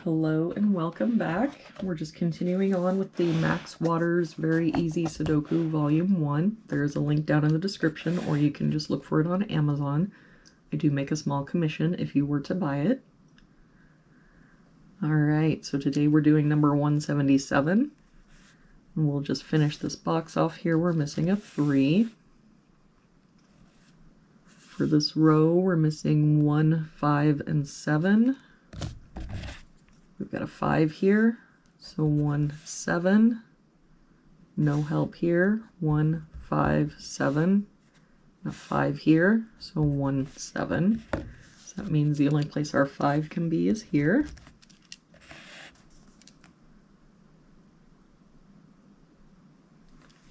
Hello and welcome back. We're just continuing on with the Max Waters Very Easy Sudoku Volume 1. There's a link down in the description, or you can just look for it on Amazon. I do make a small commission if you were to buy it. Alright, so today we're doing number 177. And we'll just finish this box off here. We're missing a 3. For this row, we're missing 1, 5, and 7. We've got a 5 here, so 1, 7. No help here, 1, 5, 7. A 5 here, so 1, 7. So that means the only place our 5 can be is here.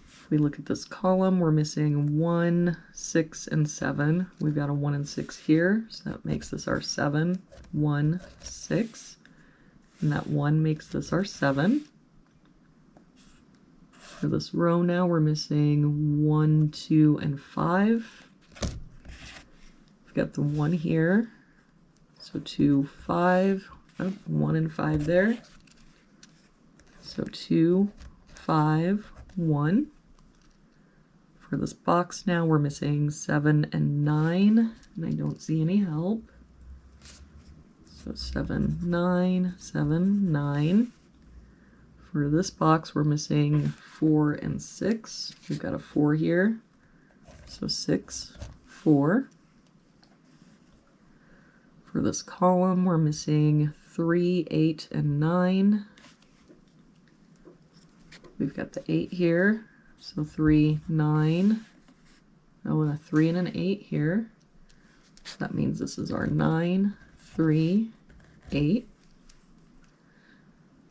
If we look at this column, we're missing 1, 6, and 7. We've got a 1 and 6 here, so that makes this our 7, 1, 6. And that 1 makes this our 7. For this row now, we're missing 1, 2, and 5. We've got the 1 here. So 2, 5. Oh, 1 and 5 there. So 2, 5, 1. For this box now, we're missing 7 and 9. And I don't see any help. So 7, 9, 7, 9. For this box, we're missing 4 and 6. We've got a 4 here. So 6, 4. For this column, we're missing 3, 8, and 9. We've got the 8 here. So 3, 9. Oh, and a 3 and an 8 here. So that means this is our 9, 3, 8.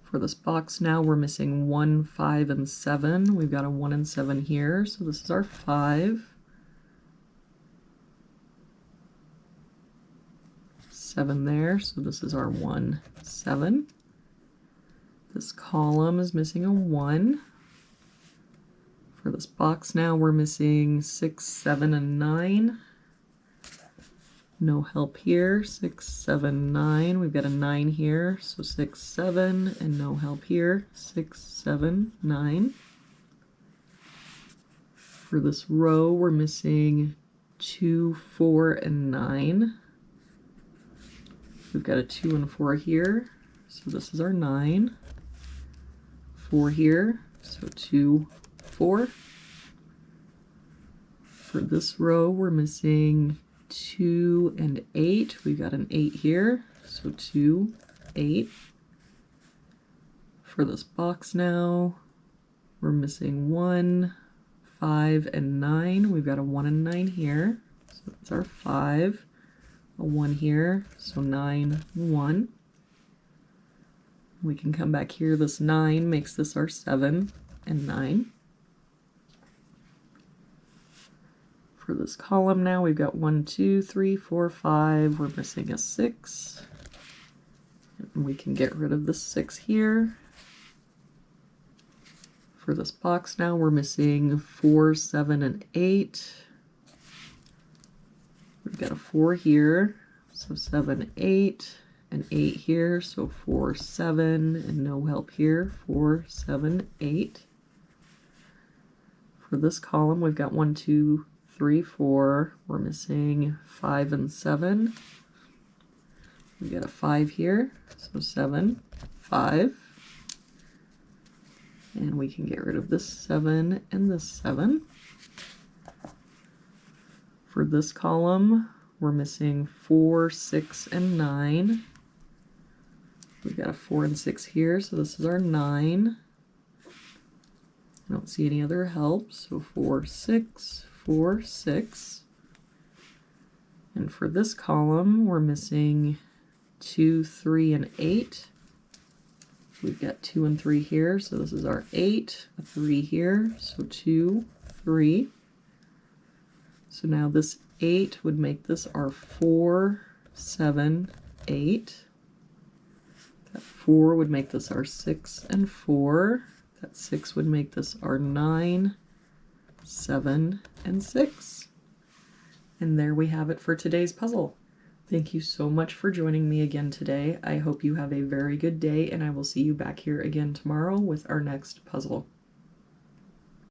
For this box now, we're missing 1, 5, and 7. We've got a 1 and 7 here, so this is our 5. 7 there, so this is our 1, 7. This column is missing a 1. For this box now, we're missing 6, 7, and 9. No help here, 6, 7, 9. We've got a 9 here, so 6, 7, and no help here, 6, 7, 9. For this row, we're missing 2, 4, and 9. We've got a 2 and 4 here, so this is our 9. 4 here, so 2, 4. For this row, we're missing 2 and 8. We got an 8 here, so 2, 8. For this box now, we're missing 1, 5, and 9. We've got a 1 and 9 here, so that's our 5. A 1 here, so 9, 1. We can come back here. This 9 makes this our 7 and 9. For this column now, we've got 1, 2, 3, 4, 5. We're missing a 6. And we can get rid of the 6 here. For this box now, we're missing 4, 7, and 8. We've got a 4 here, so 7, 8, and 8 here, so 4, 7, and no help here, 4, 7, 8. For this column, we've got 1, 2, 3, 4. We're missing 5 and 7. We got a 5 here, so 7, 5. And we can get rid of this 7 and this 7. For this column, we're missing 4, 6, and 9. We've got a 4 and 6 here, so this is our 9. I don't see any other help, so 4, 6, 4, 6. And for this column, we're missing 2, 3, and 8. We've got 2 and 3 here, so this is our 8. A 3 here, so 2, 3. So now this 8 would make this our 4, 7, 8. That 4 would make this our 6 and 4. That 6 would make this our 9, 7, and 6. And there we have it for today's puzzle. Thank you so much for joining me again today. I hope you have a very good day, and I will see you back here again tomorrow with our next puzzle.